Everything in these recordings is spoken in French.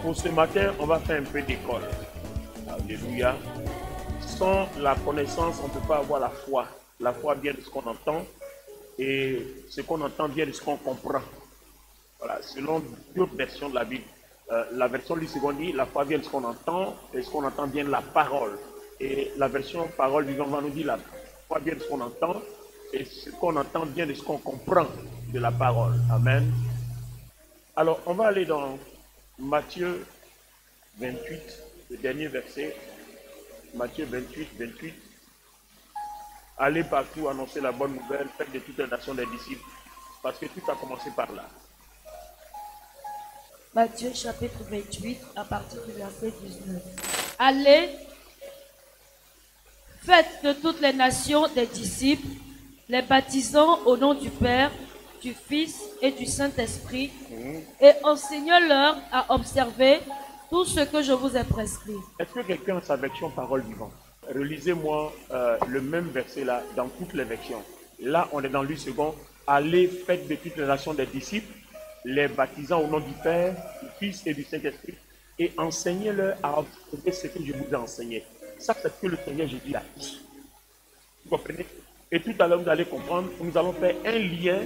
Pour ce matin, on va faire un peu d'école. Alléluia. Sans la connaissance, on ne peut pas avoir la foi. La foi vient de ce qu'on entend et ce qu'on entend vient de ce qu'on comprend. Voilà, selon d'autres versions de la Bible. La version du second dit, la foi vient de ce qu'on entend et ce qu'on entend vient de la parole. Et la version parole vivante va nous dire, la foi vient de ce qu'on entend et ce qu'on entend vient de ce qu'on comprend de la parole. Amen. Alors, on va aller dans Matthieu 28, le dernier verset. Matthieu 28, 28. Allez partout annoncer la bonne nouvelle, faites de toutes les nations des disciples, parce que tout a commencé par là. Matthieu chapitre 28, à partir du verset 19. Allez, faites de toutes les nations des disciples, les baptisant au nom du Père, du Fils et du Saint-Esprit, et enseignez-leur à observer tout ce que je vous ai prescrit. Est-ce que quelqu'un a sa version parole vivante? Relisez-moi le même verset là dans toutes les versions. Là, on est dans le second. Allez, faites de toutes les nations des disciples, les baptisant au nom du Père, du Fils et du Saint-Esprit, et enseignez-leur à observer ce que je vous ai enseigné. Ça, c'est ce que le Seigneur Jésus a dit. Vous comprenez? Et tout à l'heure, vous allez comprendre, nous allons faire un lien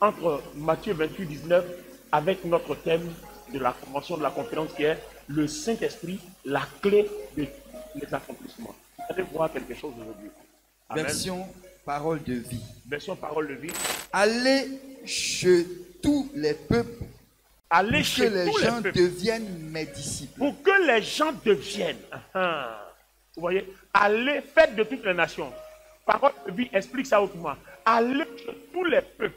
entre Matthieu 28, 19 avec notre thème de la convention de la conférence qui est le Saint-Esprit, la clé de les accomplissements. Vous allez voir quelque chose aujourd'hui. Amen. Version parole de vie. Version parole de vie. Allez chez tous les peuples. Allez pour chez que les tous gens les peuples. deviennent mes disciples. Pour que les gens deviennent. Vous voyez, allez, faites de toutes les nations. Parole de vie explique ça autrement. Allez chez tous les peuples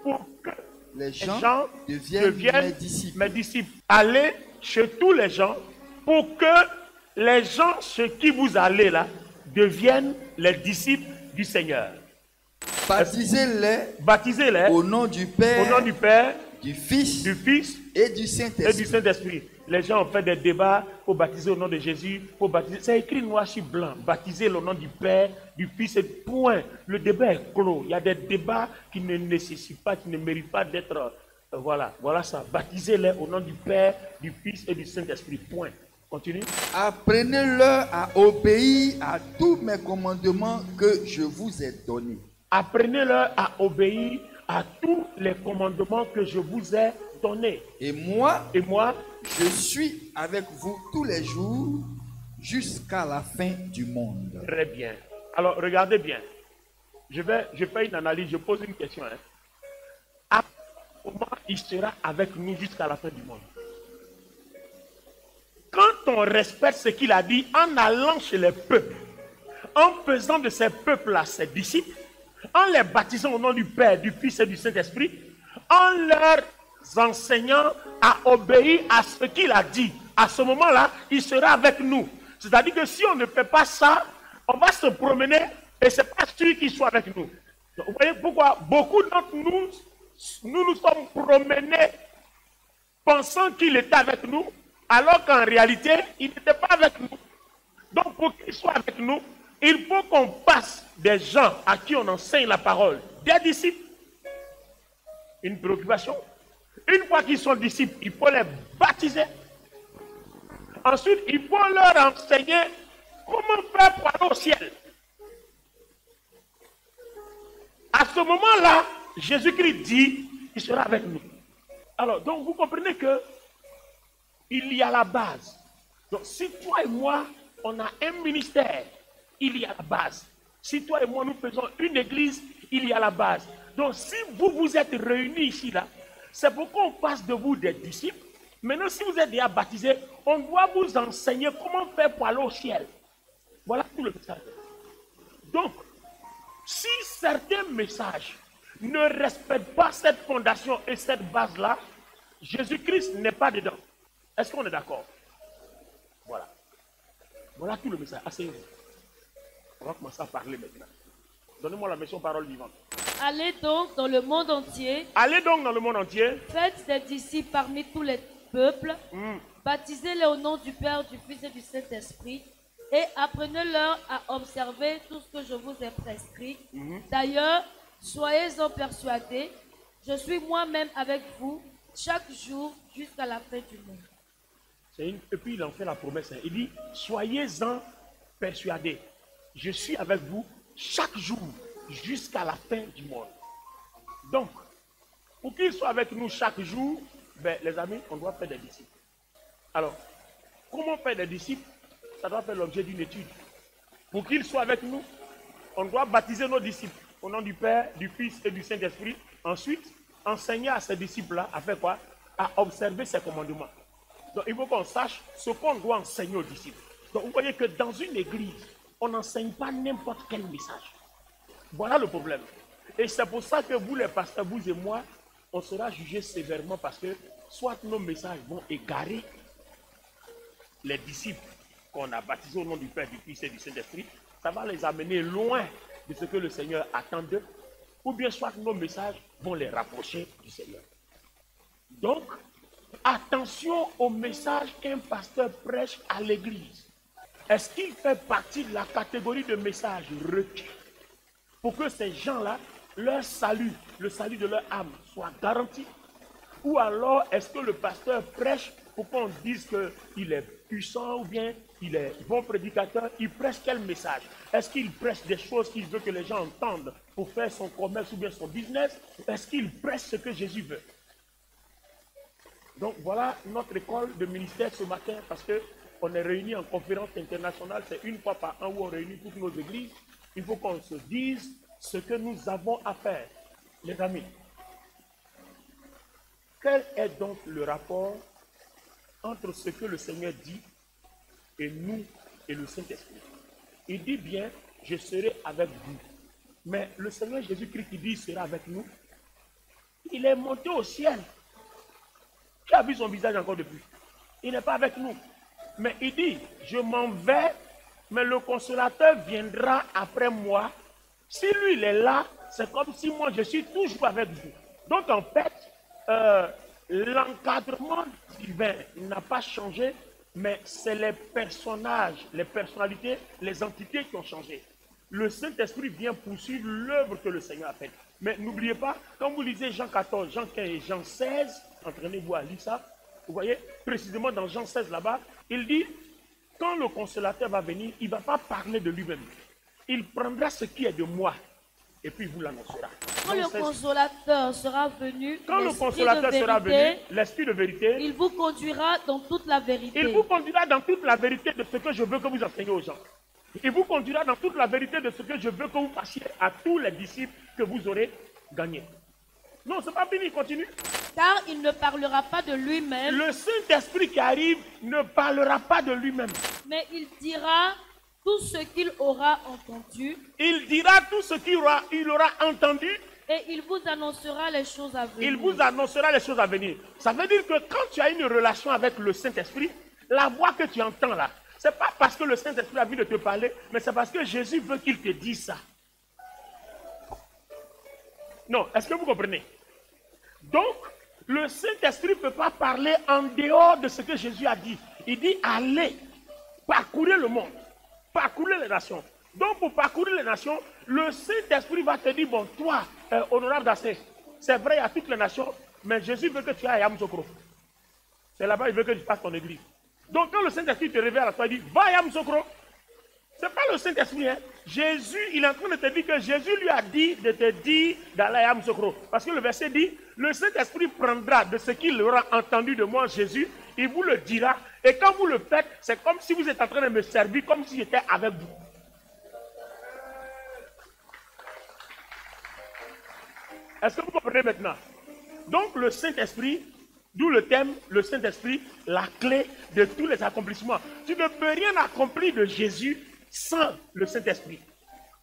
pour que Les gens deviennent deviennent mes disciples. Allez chez tous les gens pour que les gens chez qui vous allez là deviennent les disciples du Seigneur. Baptisez-les au nom du Père, du Fils du Fils et du et du Saint-Esprit. Saint-Esprit. Les gens ont fait des débats pour baptiser au nom de Jésus, pour baptiser. C'est écrit noir sur blanc. Baptiser au nom du Père, du Fils et point. Le débat est clos. Il y a des débats qui ne nécessitent pas, qui ne méritent pas d'être. Voilà ça. Baptisez-les au nom du Père, du Fils et du Saint-Esprit. Point. Continue. Apprenez-leur à obéir à tous mes commandements que je vous ai donnés. Apprenez-leur à obéir à tous les commandements que je vous ai donnés. Et moi, je suis avec vous tous les jours jusqu'à la fin du monde. Très bien. Alors, regardez bien. Je fais une analyse, je pose une question. Comment il sera avec nous jusqu'à la fin du monde? Quand on respecte ce qu'il a dit en allant chez les peuples, en faisant de ces peuples-là ses disciples, en les baptisant au nom du Père, du Fils et du Saint-Esprit, en leur enseignant à obéir à ce qu'il a dit, à ce moment-là, il sera avec nous. C'est-à-dire que si on ne fait pas ça, on va se promener et ce n'est pas sûr qu'il soit avec nous. Donc, vous voyez pourquoi beaucoup d'entre nous, nous sommes promenés pensant qu'il était avec nous, alors qu'en réalité, il n'était pas avec nous. Donc pour qu'il soit avec nous, il faut qu'on passe des gens à qui on enseigne la parole, des disciples. Une préoccupation. Une fois qu'ils sont disciples, il faut les baptiser. Ensuite, il faut leur enseigner comment faire pour aller au ciel. À ce moment-là, Jésus-Christ dit, il sera avec nous. Alors, donc vous comprenez que il y a la base. Donc si toi et moi, on a un ministère, il y a la base. Si toi et moi, nous faisons une église, il y a la base. Donc si vous vous êtes réunis ici, là, c'est pour qu'on fasse de vous des disciples. Maintenant, si vous êtes déjà baptisés, on doit vous enseigner comment faire pour aller au ciel. Voilà tout le message. Donc, si certains messages ne respectent pas cette fondation et cette base-là, Jésus-Christ n'est pas dedans. Est-ce qu'on est d'accord? Voilà. Voilà tout le message. Asseyez-vous. On va commencer à parler maintenant. Donnez-moi la mission parole vivante. Allez donc dans le monde entier. Allez donc dans le monde entier. Faites des disciples parmi tous les peuples. Baptisez-les au nom du Père, du Fils et du Saint-Esprit. Et apprenez-leur à observer tout ce que je vous ai prescrit. D'ailleurs, soyez-en persuadés, je suis moi-même avec vous chaque jour jusqu'à la fin du monde. Et puis il en fait la promesse. Il dit, soyez-en persuadés. Je suis avec vous chaque jour jusqu'à la fin du monde. Donc, pour qu'il soit avec nous chaque jour, ben, les amis, on doit faire des disciples. Alors, comment faire des disciples? Ça doit faire l'objet d'une étude. Pour qu'il soit avec nous, on doit baptiser nos disciples au nom du Père, du Fils et du Saint-Esprit. Ensuite, enseigner à ces disciples-là à faire quoi? À observer ses commandements. Donc, il faut qu'on sache ce qu'on doit enseigner aux disciples. Donc, vous voyez que dans une église, on n'enseigne pas n'importe quel message. Voilà le problème. Et c'est pour ça que vous, les pasteurs, vous et moi, on sera jugés sévèrement parce que soit nos messages vont égarer les disciples qu'on a baptisés au nom du Père, du Fils et du Saint-Esprit, ça va les amener loin de ce que le Seigneur attend d'eux, ou bien soit nos messages vont les rapprocher du Seigneur. Donc, attention au message qu'un pasteur prêche à l'église. Est-ce qu'il fait partie de la catégorie de messages requis pour que ces gens-là, leur salut, le salut de leur âme soit garanti? Ou alors est-ce que le pasteur prêche pour qu'on dise qu'il est puissant ou bien il est bon prédicateur? Il prêche quel message? Est-ce qu'il prêche des choses qu'il veut que les gens entendent pour faire son commerce ou bien son business? Est-ce qu'il prêche ce que Jésus veut? Donc voilà notre école de ministère ce matin, parce qu'on est réunis en conférence internationale. C'est une fois par an où on réunit toutes nos églises. Il faut qu'on se dise ce que nous avons à faire. Les amis, quel est donc le rapport entre ce que le Seigneur dit et nous et le Saint-Esprit? Il dit bien, je serai avec vous. Mais le Seigneur Jésus-Christ qui dit, il sera avec nous, il est monté au ciel. Qui a vu son visage encore depuis? Il n'est pas avec nous. Mais il dit, je m'en vais, mais le consolateur viendra après moi. Si lui, il est là, c'est comme si moi, je suis toujours avec vous. Donc, en fait, l'encadrement divin n'a pas changé, mais c'est les personnages, les personnalités, les entités qui ont changé. Le Saint-Esprit vient poursuivre l'œuvre que le Seigneur a faite. Mais n'oubliez pas, quand vous lisez Jean 14, Jean 15 et Jean 16, entraînez-vous à lire ça, vous voyez, précisément dans Jean 16 là-bas, il dit, quand le consolateur va venir, il ne va pas parler de lui-même. Il prendra ce qui est de moi et puis il vous l'annoncera. Quand le consolateur sera venu, l'esprit de vérité, il vous conduira dans toute la vérité. Il vous conduira dans toute la vérité de ce que je veux que vous enseignez aux gens. Il vous conduira dans toute la vérité de ce que je veux que vous fassiez à tous les disciples que vous aurez gagnés. Non, c'est pas fini, continue. Car il ne parlera pas de lui-même. Le Saint-Esprit qui arrive ne parlera pas de lui-même. Mais il dira tout ce qu'il aura entendu. Il dira tout ce qu'il aura entendu. Et il vous annoncera les choses à venir. Il vous annoncera les choses à venir. Ça veut dire que quand tu as une relation avec le Saint-Esprit, la voix que tu entends là, ce n'est pas parce que le Saint-Esprit a envie de te parler, mais c'est parce que Jésus veut qu'il te dise ça. Non, est-ce que vous comprenez? Donc, le Saint-Esprit ne peut pas parler en dehors de ce que Jésus a dit. Il dit, allez, parcourez le monde, parcourez les nations. Donc, pour parcourir les nations, le Saint-Esprit va te dire, bon, toi, honorable Dassé, c'est vrai à toutes les nations, mais Jésus veut que tu ailles à Yamoussoukro. C'est là-bas, il veut que tu fasses ton église. Donc, quand le Saint-Esprit te réveille à la toi, il dit, va à Yamoussoukro. Ce n'est pas le Saint-Esprit, hein. Jésus, il est en train de te dire que Jésus lui a dit de te dire d'aller à Yamoussoukro. Parce que le verset dit, le Saint-Esprit prendra de ce qu'il aura entendu de moi, Jésus, il vous le dira. Et quand vous le faites, c'est comme si vous êtes en train de me servir, comme si j'étais avec vous. Est-ce que vous comprenez maintenant? Donc le Saint-Esprit, d'où le thème, le Saint-Esprit, la clé de tous les accomplissements. Tu ne peux rien accomplir de Jésus sans le Saint-Esprit.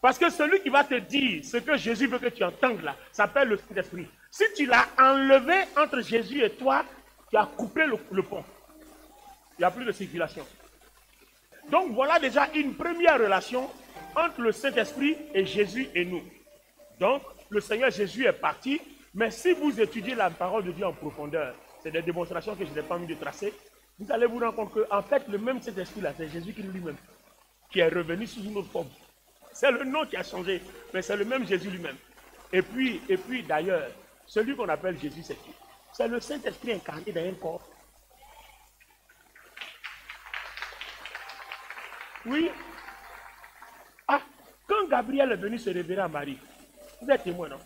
Parce que celui qui va te dire ce que Jésus veut que tu entendes là, s'appelle le Saint-Esprit. Si tu l'as enlevé entre Jésus et toi, tu as coupé le pont. Il n'y a plus de circulation. Donc voilà déjà une première relation entre le Saint-Esprit et Jésus et nous. Donc, le Seigneur Jésus est parti, mais si vous étudiez la parole de Dieu en profondeur, c'est des démonstrations que je n'ai pas mis de tracer, vous allez vous rendre compte qu'en fait, le même Saint-Esprit-là, c'est Jésus-Christ lui-même, qui est revenu sous une autre forme. C'est le nom qui a changé, mais c'est le même Jésus lui-même. Et puis d'ailleurs, celui qu'on appelle Jésus, c'est qui? C'est le Saint-Esprit incarné dans un corps. Oui. Ah, quand Gabriel est venu se révéler à Marie, vous êtes témoin, non?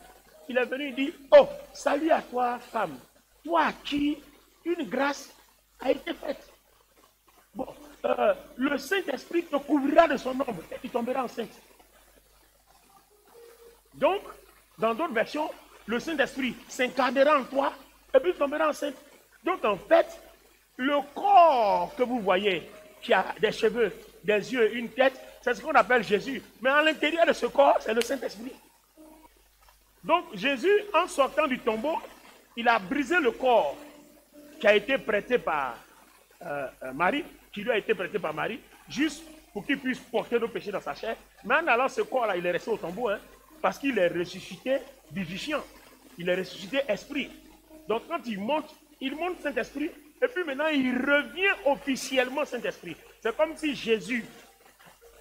Il est venu et dit, oh, salut à toi, femme. Toi à qui une grâce a été faite. Bon, le Saint-Esprit te couvrira de son ombre et tu tomberas enceinte. Donc, dans d'autres versions, le Saint-Esprit s'incarnera en toi et puis tu tomberas enceinte. Donc, en fait, le corps que vous voyez, qui a des cheveux, des yeux, une tête, c'est ce qu'on appelle Jésus. Mais à l'intérieur de ce corps, c'est le Saint-Esprit. Donc, Jésus, en sortant du tombeau, il a brisé le corps qui a été prêté par Marie, qui lui a été prêté par Marie, juste pour qu'il puisse porter nos péchés dans sa chair. Mais en allant, ce corps-là, il est resté au tombeau, hein, parce qu'il est ressuscité vivifiant. Il est ressuscité esprit. Donc, quand il monte Saint-Esprit, et puis maintenant, il revient officiellement Saint-Esprit. C'est comme si Jésus,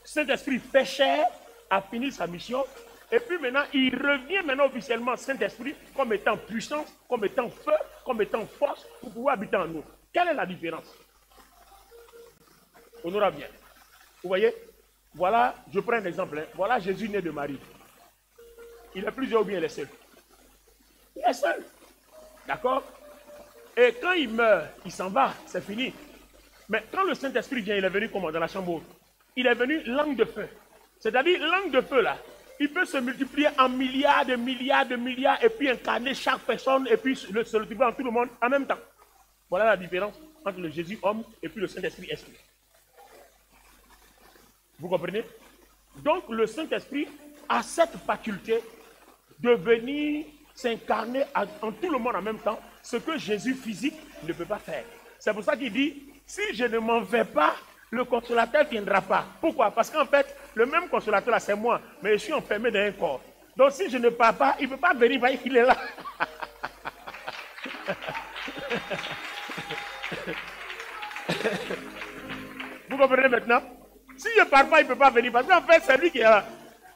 Saint-Esprit fait chair, a fini sa mission, et puis maintenant, il revient maintenant officiellement Saint-Esprit comme étant puissance, comme étant feu, comme étant force pour pouvoir habiter en nous. Quelle est la différence? On aura bien. Vous voyez? Voilà, je prends un exemple. Hein. Voilà Jésus né de Marie. Il est plusieurs ou bien il est seul? Il est seul. D'accord? Et quand il meurt, il s'en va, c'est fini. Mais quand le Saint-Esprit vient, il est venu comment? Dans la chambre haute. Il est venu langue de feu. C'est-à-dire, langue de feu là, il peut se multiplier en milliards, et puis incarner chaque personne, et puis se multiplier en tout le monde en même temps. Voilà la différence entre le Jésus homme et puis le Saint-Esprit esprit. Vous comprenez? Donc le Saint-Esprit a cette faculté de venir s'incarner en tout le monde en même temps, ce que Jésus physique ne peut pas faire. C'est pour ça qu'il dit, si je ne m'en vais pas, le consolateur ne viendra pas. Pourquoi? Parce qu'en fait, le même consolateur là, c'est moi, mais je suis enfermé dans un corps. Donc si je ne pars pas, il ne peut pas venir, voyez qu'il est là. Vous comprenez maintenant? Si je ne pars pas, il ne peut pas venir, parce qu'en fait, c'est lui qui est là.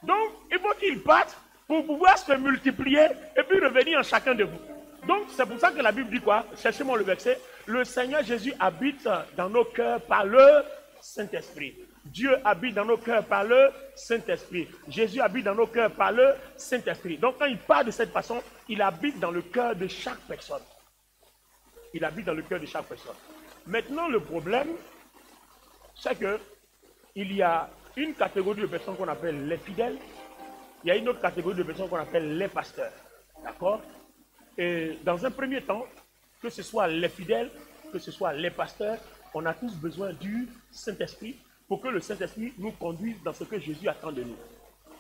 Donc, il faut qu'il parte pour pouvoir se multiplier et puis revenir en chacun de vous. Donc, c'est pour ça que la Bible dit quoi? Cherchez-moi le verset. Le Seigneur Jésus habite dans nos cœurs par le Saint-Esprit. Dieu habite dans nos cœurs par le Saint-Esprit. Jésus habite dans nos cœurs par le Saint-Esprit. Donc, quand il parle de cette façon, il habite dans le cœur de chaque personne. Il habite dans le cœur de chaque personne. Maintenant, le problème, c'est que il y a une catégorie de personnes qu'on appelle les fidèles. Il y a une autre catégorie de personnes qu'on appelle les pasteurs. D'accord? Et dans un premier temps, que ce soit les fidèles, que ce soit les pasteurs, on a tous besoin du Saint-Esprit pour que le Saint-Esprit nous conduise dans ce que Jésus attend de nous.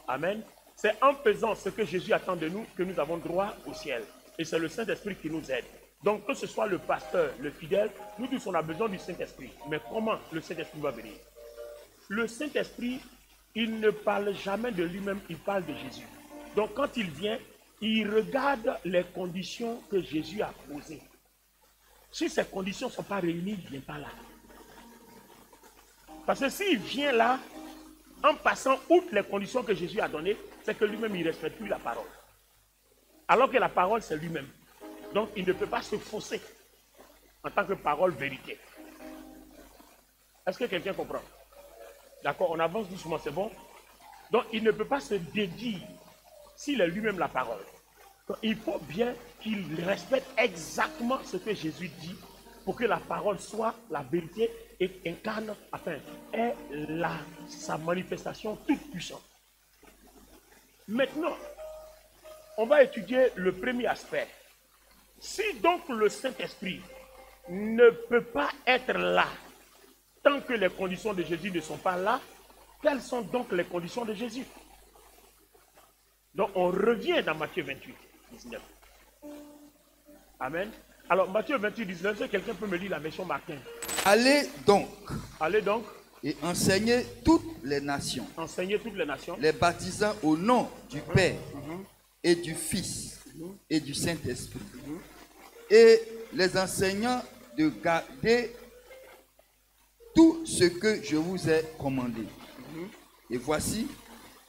Amen. C'est en faisant ce que Jésus attend de nous que nous avons droit au ciel. Et c'est le Saint-Esprit qui nous aide. Donc que ce soit le pasteur, le fidèle, nous tous on a besoin du Saint-Esprit. Mais comment le Saint-Esprit va venir? Le Saint-Esprit, il ne parle jamais de lui-même, il parle de Jésus. Donc quand il vient, il regarde les conditions que Jésus a posées. Si ces conditions ne sont pas réunies, il ne vient pas là. Parce que s'il vient là, en passant outre les conditions que Jésus a données, c'est que lui-même, il ne respecte plus la parole. Alors que la parole, c'est lui-même. Donc, il ne peut pas se fausser en tant que parole vérité. Est-ce que quelqu'un comprend? D'accord, on avance doucement, c'est bon? Donc, il ne peut pas se dédire s'il est lui-même la parole. Donc, il faut bien qu'il respecte exactement ce que Jésus dit pour que la parole soit la vérité et incarne, enfin, est sa manifestation toute puissante. Maintenant, on va étudier le premier aspect. Si donc le Saint-Esprit ne peut pas être là tant que les conditions de Jésus ne sont pas là, quelles sont donc les conditions de Jésus? Donc on revient dans Matthieu 28, 19. Amen. Alors Matthieu 28, 19, si quelqu'un peut me lire la version Martin. Allez donc. Allez donc. Et enseignez toutes les nations. Enseignez toutes les nations. Les baptisant au nom du Père et du Fils et du Saint-Esprit. Et les enseignant de garder tout ce que je vous ai commandé. Et voici,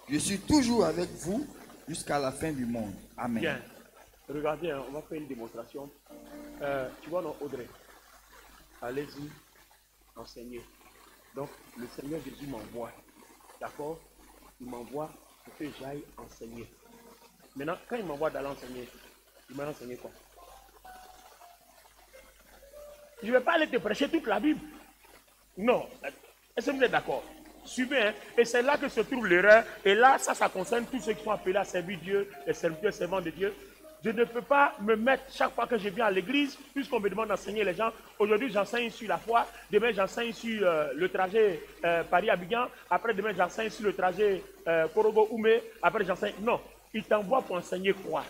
je suis toujours avec vous jusqu'à la fin du monde. Amen. Bien. Regardez, hein, on va faire une démonstration. Tu vois, non, Audrey. Allez-y, enseignez. Donc, le Seigneur Jésus m'envoie. D'accord? Il m'envoie pour que j'aille enseigner. Maintenant, quand il m'envoie d'aller enseigner, il m'a enseigné quoi? Je ne vais pas aller te prêcher toute la Bible. Non. Est-ce que vous êtes d'accord? Suivez, hein? Et c'est là que se trouve l'erreur. Et là, ça concerne tous ceux qui sont appelés à servir Dieu, les serviteurs, servants de Dieu. Je ne peux pas me mettre chaque fois que je viens à l'église, puisqu'on me demande d'enseigner les gens. Aujourd'hui, j'enseigne sur la foi. Demain, j'enseigne sur le trajet Paris-Abidjan. Après, demain, j'enseigne sur le trajet Korogo-Oumé. Après, j'enseigne. Non, il t'envoie pour enseigner quoi?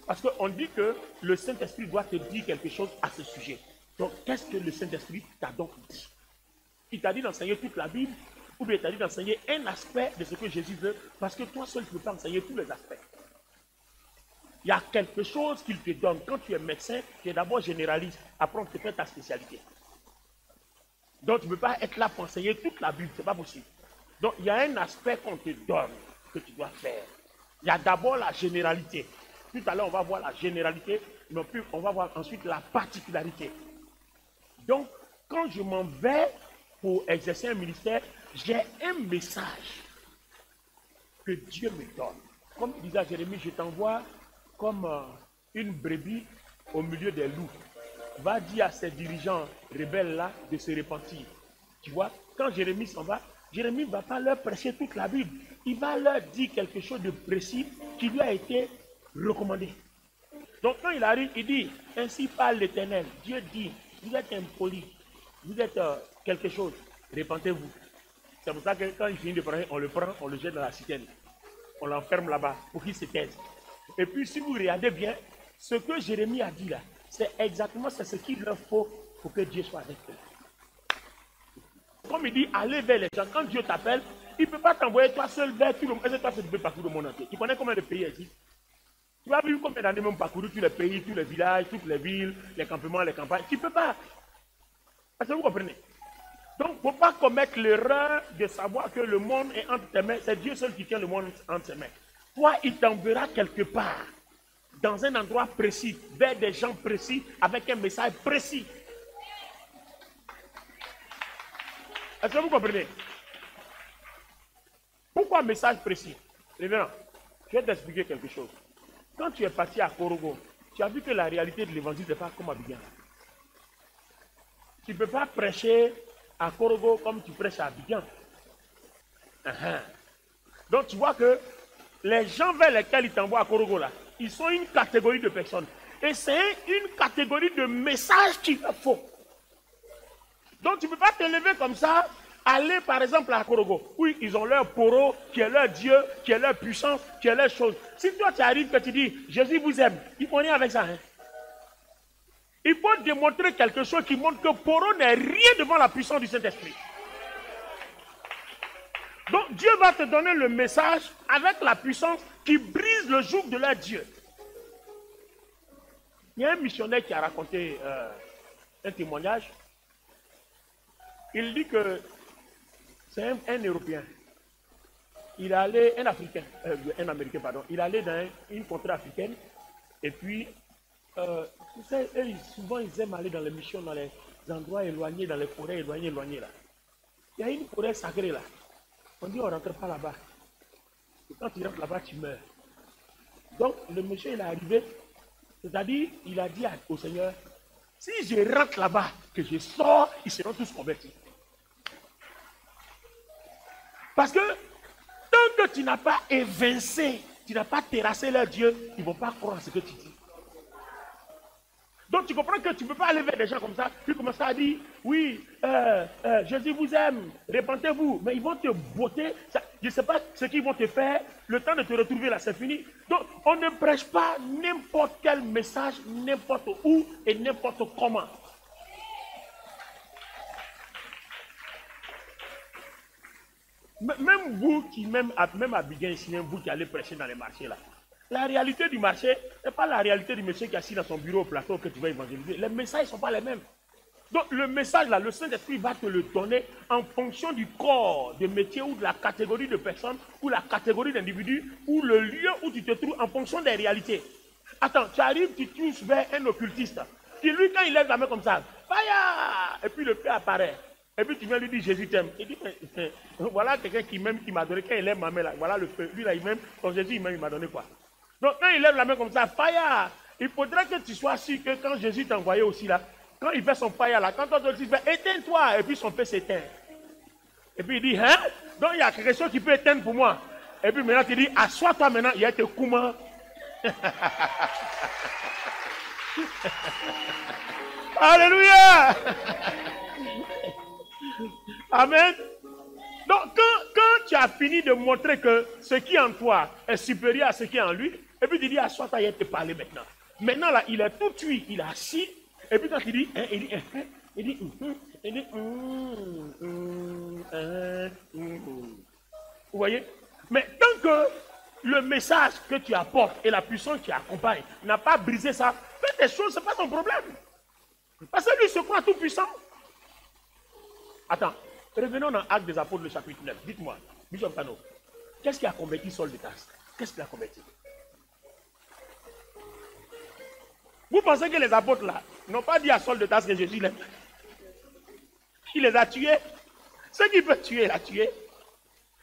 Parce qu'on dit que le Saint-Esprit doit te dire quelque chose à ce sujet. Donc, qu'est-ce que le Saint-Esprit t'a donc dit? Il t'a dit d'enseigner toute la Bible, ou bien il t'a dit d'enseigner un aspect de ce que Jésus veut, parce que toi seul, tu ne peux pas enseigner tous les aspects. Il y a quelque chose qu'il te donne. Quand tu es médecin, tu es d'abord généraliste. Après, on te fait ta spécialité. Donc, tu ne peux pas être là pour enseigner toute la Bible. Ce n'est pas possible. Donc, il y a un aspect qu'on te donne, que tu dois faire. Il y a d'abord la généralité. Tout à l'heure, on va voir la généralité, mais puis on va voir ensuite la particularité. Donc, quand je m'en vais pour exercer un ministère, j'ai un message que Dieu me donne. Comme il disait à Jérémie, je t'envoie comme une brebis au milieu des loups. Va dire à ces dirigeants rebelles-là de se repentir. Tu vois, quand Jérémie s'en va, Jérémie ne va pas leur prêcher toute la Bible. Il va leur dire quelque chose de précis qui lui a été recommandé. Donc quand il arrive, il dit, ainsi parle l'Éternel. Dieu dit, vous êtes impoli, vous êtes quelque chose, répentez-vous. C'est pour ça que quand il finit de parler, on le prend, on le jette dans la citerne. On l'enferme là-bas pour qu'il se taise. Et puis si vous regardez bien, ce que Jérémie a dit là, c'est exactement ce qu'il leur faut pour que Dieu soit avec eux. Comme il dit, allez vers les gens. Quand Dieu t'appelle, il ne peut pas t'envoyer toi seul vers tout le monde. Est-ce que toi, tu peux parcourir le monde entier? Tu connais combien de pays existent? Tu as vu combien d'années même parcourir tous les pays, tous les villages, toutes les villes, les campements, les campagnes? Tu ne peux pas. Est-ce que vous comprenez? Donc, il ne faut pas commettre l'erreur de savoir que le monde est entre tes mains. C'est Dieu seul qui tient le monde entre ses mains. Toi, il t'enverra quelque part, dans un endroit précis, vers des gens précis, avec un message précis. Est-ce que vous comprenez? Pourquoi un message précis? Révérend, je vais t'expliquer quelque chose. Quand tu es parti à Korogo, tu as vu que la réalité de l'évangile n'est pas comme Abidjan. Tu ne peux pas prêcher à Korogo comme tu prêches à Abidjan. Donc tu vois que les gens vers lesquels ils t'envoient à Korogo là, ils sont une catégorie de personnes. Et c'est une catégorie de messages qu'il leur faut. Donc tu ne peux pas te lever comme ça, aller par exemple à Korogo. Oui, ils ont leur poro, qui est leur Dieu, qui est leur puissance, qui est leur chose. Si toi tu arrives que tu dis, Jésus vous aime, il faut rien avec ça. Hein? Il faut démontrer quelque chose qui montre que poro n'est rien devant la puissance du Saint-Esprit. Donc Dieu va te donner le message avec la puissance qui brise le joug de leur Dieu. Il y a un missionnaire qui a raconté un témoignage. Il dit que c'est un Européen. Il est allé, un Américain, pardon. Il est allé dans une contrée africaine. Et puis, tu sais, souvent ils aiment aller dans les missions, dans les endroits éloignés, dans les forêts éloignées là. Il y a une forêt sacrée là. On dit on ne rentre pas là-bas. Et quand tu rentres là-bas, tu meurs. Donc, le monsieur il est arrivé, c'est-à-dire, il a dit au Seigneur, si je rentre là-bas, que je sors, ils seront tous convertis. Parce que tant que tu n'as pas évincé, tu n'as pas terrassé leur Dieu, ils ne vont pas croire à ce que tu dis. Donc tu comprends que tu ne peux pas aller vers des gens comme ça, puis commencer à dire, oui, Jésus vous aime, répentez-vous, mais ils vont te botter, je ne sais pas ce qu'ils vont te faire, le temps de te retrouver là, c'est fini. Donc on ne prêche pas n'importe quel message, n'importe où et n'importe comment. Même vous qui, même à Biguin ici, vous qui allez prêcher dans les marchés là, la réalité du marché n'est pas la réalité du monsieur qui est assis dans son bureau au plateau que tu vas évangéliser. Les messages ne sont pas les mêmes. Donc le message là, le Saint-Esprit va te le donner en fonction du corps, de métier ou de la catégorie de personnes ou la catégorie d'individus ou le lieu où tu te trouves en fonction des réalités. Attends, tu arrives, tu touches vers un occultiste qui lui quand il lève la main comme ça, fire! Et puis le feu apparaît. Et puis tu viens lui dire Jésus t'aime. Il dit, mais, voilà quelqu'un qui m'aime, qui m'a donné, quand il lève ma main là, voilà le feu. Lui là, il m'aime, ton Jésus il m'aime, il m'a donné quoi? Donc quand il lève la main comme ça, fire, il faudrait que tu sois sûr que quand Jésus t'a envoyé aussi là, quand il fait son fire là, quand on te dit, éteins-toi, et puis son feu s'éteint. Et puis il dit, hein? Donc il y a quelque chose qui peut éteindre pour moi. Et puis maintenant tu dis, assois-toi maintenant, il y a tes kouma. Alléluia. Amen. Donc quand tu as fini de montrer que ce qui est en toi est supérieur à ce qui est en lui, et puis tu dis, assois-toi, il y a te parler maintenant. Maintenant là, il est tout cuit, il est assis, et puis quand il dit, vous voyez? Mais tant que le message que tu apportes et la puissance qui accompagne n'a pas brisé ça, fais des choses, ce n'est pas ton problème. Parce que lui se croit tout puissant. Attends, revenons dans Actes des Apôtres, le chapitre 9. Dites-moi, Bishop Kano, qu'est-ce qui a converti Saul de Tarse? Qu'est-ce qu'il a converti? Vous pensez que les apôtres là n'ont pas dit à Saul de Tarse que Jésus l'aime? Il les a tués. Ceux qui peuvent tuer, il a tué.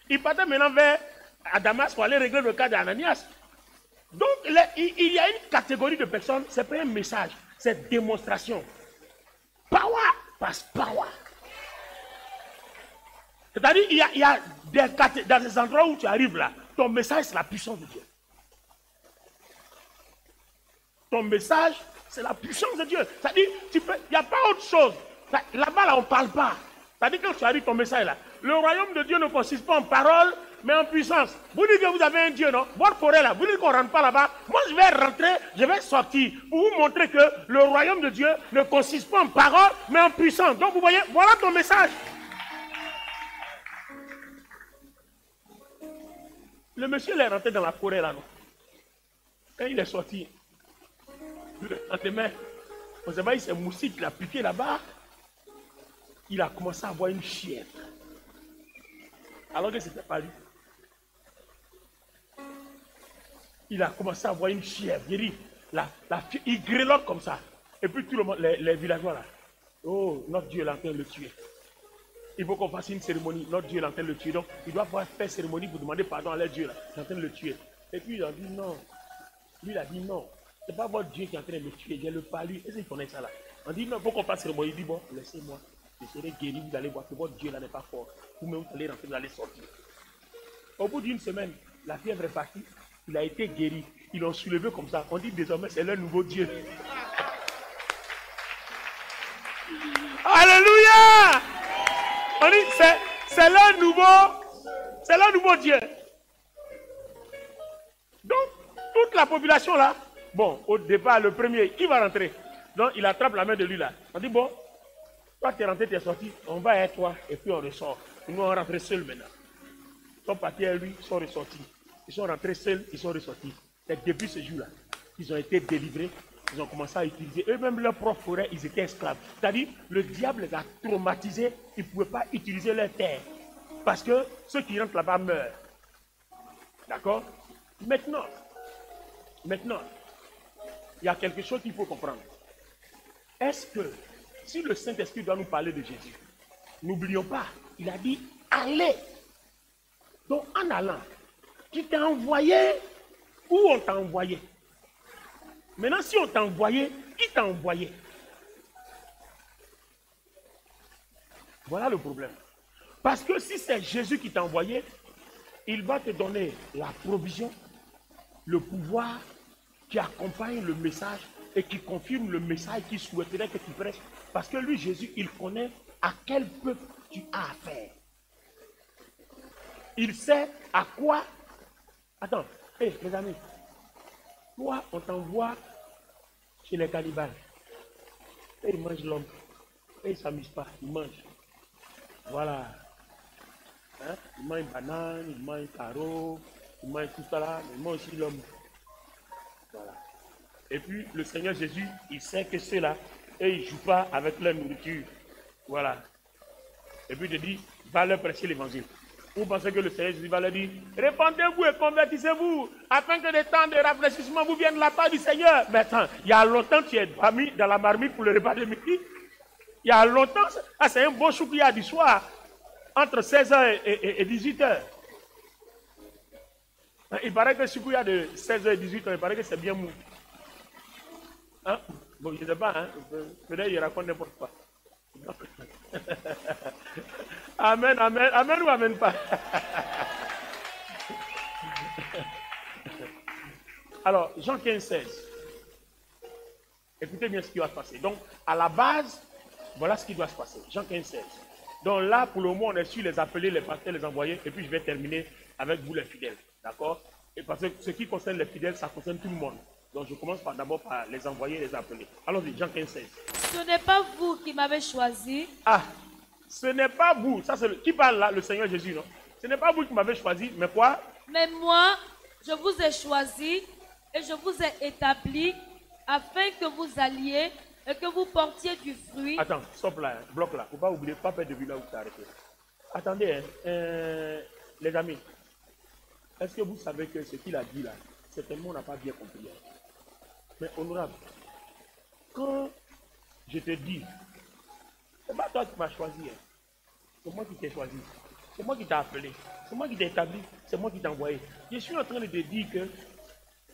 Il partait maintenant vers Damas pour aller régler le cas d'Ananias. Donc, il y a une catégorie de personnes, ce n'est pas un message, c'est démonstration. Power passe power. C'est-à-dire, il y a dans des endroits où tu arrives là, ton message, c'est la puissance de Dieu. Ton message, c'est la puissance de Dieu. C'est-à-dire, il n'y a pas autre chose. Là-bas, là, on ne parle pas. C'est-à-dire, quand tu arrives ton message là, le royaume de Dieu ne consiste pas en parole, mais en puissance. Vous dites que vous avez un Dieu, non? Votre forêt là, vous dites qu'on ne rentre pas là-bas. Moi, je vais rentrer, je vais sortir pour vous montrer que le royaume de Dieu ne consiste pas en parole, mais en puissance. Donc, vous voyez, voilà ton message. Le monsieur il est rentré dans la forêt là, non? Quand il est sorti, le lendemain, on sait pas, il s'est moussé, il a piqué là-bas. Il a commencé à avoir une chienne. Alors que ce n'était pas lui. Il a commencé à avoir une chienne. Il dit, il grelotte comme ça. Et puis tout le monde, les villageois là, oh, notre Dieu est en train de le tuer. Il faut qu'on fasse une cérémonie. Notre Dieu est en train de le tuer. Donc, il doit pouvoir faire cérémonie pour demander pardon à leur Dieu là. Il est en train de le tuer. Et puis, il a dit non. Lui, il a dit non. Ce n'est pas votre Dieu qui est en train de me tuer. Je le pas lui. Est-ce qu'il connaît ça là? On dit non, il faut qu'on fasse cérémonie. Il dit bon, laissez-moi. Je serai guéri. Vous allez voir que votre Dieu là n'est pas fort. Vous-même, vous allez rentrer, vous allez sortir. Au bout d'une semaine, la fièvre est partie. Il a été guéri. Ils l'ont soulevé comme ça. On dit désormais, c'est leur nouveau Dieu. Alléluia! On dit, c'est leur nouveau Dieu. Donc, toute la population là, bon, au départ, le premier, qui va rentrer? Donc, il attrape la main de lui là. On dit, bon, toi, tu es rentré, tu es sorti, on va avec toi, et puis on ressort. Nous, on rentre seuls maintenant. Ils sont partis à lui, ils sont ressortis. Ils sont rentrés seuls, ils sont ressortis. C'est depuis ce jour-là qu'ils ont été délivrés. Ils ont commencé à utiliser, eux-mêmes leurs propres forêts, ils étaient esclaves. C'est-à-dire, le diable les a traumatisés, ils ne pouvaient pas utiliser leur terre. Parce que ceux qui rentrent là-bas meurent. D'accord? Maintenant, il y a quelque chose qu'il faut comprendre. Est-ce que, si le Saint-Esprit doit nous parler de Jésus, n'oublions pas, il a dit, allez. Donc, en allant, qui t'a envoyé, où on t'a envoyé? Maintenant, si on t'a envoyé, qui t'a envoyé? Voilà le problème. Parce que si c'est Jésus qui t'a envoyé, il va te donner la provision, le pouvoir qui accompagne le message et qui confirme le message qu'il souhaiterait que tu prêches. Parce que lui, Jésus, il connaît à quel peuple tu as affaire. Il sait à quoi... Attends, les amis, toi, on t'envoie chez les cannibales. Et ils mangent l'homme. Et ils ne s'amusent pas, ils mangent. Voilà. Hein? Ils mangent banane, ils mangent carreau, ils mangent tout ça là, mais ils mangent aussi l'homme. Voilà. Et puis, le Seigneur Jésus, il sait que ceux-là, et ils ne jouent pas avec leur nourriture. Voilà. Et puis, il dit, va leur prêcher l'évangile. Vous pensez que le Seigneur Jésus va leur dire, répandez-vous et convertissez-vous, afin que des temps de rafraîchissement vous viennent de la part du Seigneur. Mais attends, il y a longtemps tu es dans la marmite pour le repas de midi. Il y a longtemps, c'est un beau chou qu'il y a du soir, entre 16h et 18h. Il paraît que ce qu'il y a de 16h et 18h, il paraît que c'est bien mou. Hein? Bon, je ne sais pas, hein? Peut-être qu'il raconte n'importe quoi. Amen, amen, amen ou amen pas. Alors, Jean 15, 16. Écoutez bien ce qui va se passer. Donc, à la base, voilà ce qui doit se passer. Jean 15, 16. Donc là, pour le moment, on est sur les appeler, les pasteurs, les envoyer. Et puis, je vais terminer avec vous, les fidèles. D'accord? Et parce que ce qui concerne les fidèles, ça concerne tout le monde. Donc, je commence d'abord par les envoyer et les appeler. Allons-y, Jean 15, 16. Ce n'est pas vous qui m'avez choisi. Ah, ce n'est pas vous. Ça, c'est qui parle là? Le Seigneur Jésus, non? Ce n'est pas vous qui m'avez choisi, mais quoi? Mais moi, je vous ai choisi et je vous ai établi afin que vous alliez et que vous portiez du fruit. Attends, stop là, hein, bloc là. Il ne faut pas oublier, pas perdre de vue là où tu as arrêté. Attendez, hein, les amis, est-ce que vous savez que ce qu'il a dit là, certainement on n'a pas bien compris. Hein. Mais honorable, quand je te dis, c'est pas toi qui m'as choisi, hein. C'est moi qui t'ai choisi, c'est moi qui t'ai appelé, c'est moi qui t'ai établi, c'est moi qui t'ai envoyé. Je suis en train de te dire que